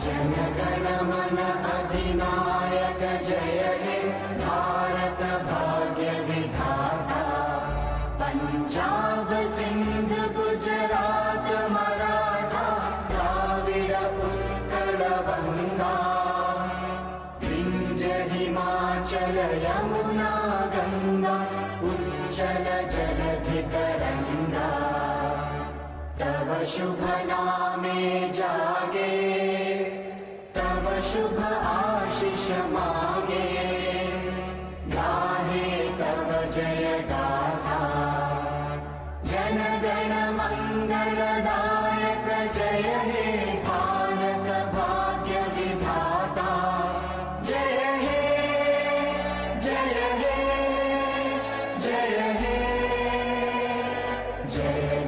जनगण मन अधिनायक जय हे भारत भाग्य विधाता। पंजाब सिंध गुजरात मराठा द्राविड उत्कल बंगा। विंध्य हिमाचल यमुना गंगा उच्चल जलधि तरंगा। तव शुभ नामे जागे तव शुभ आशीष मागे। गाहे तव जय गाथा जनगण मंगलदायक जय हे भारत भाग्य विधाता। जय हे जय हे जय हे जय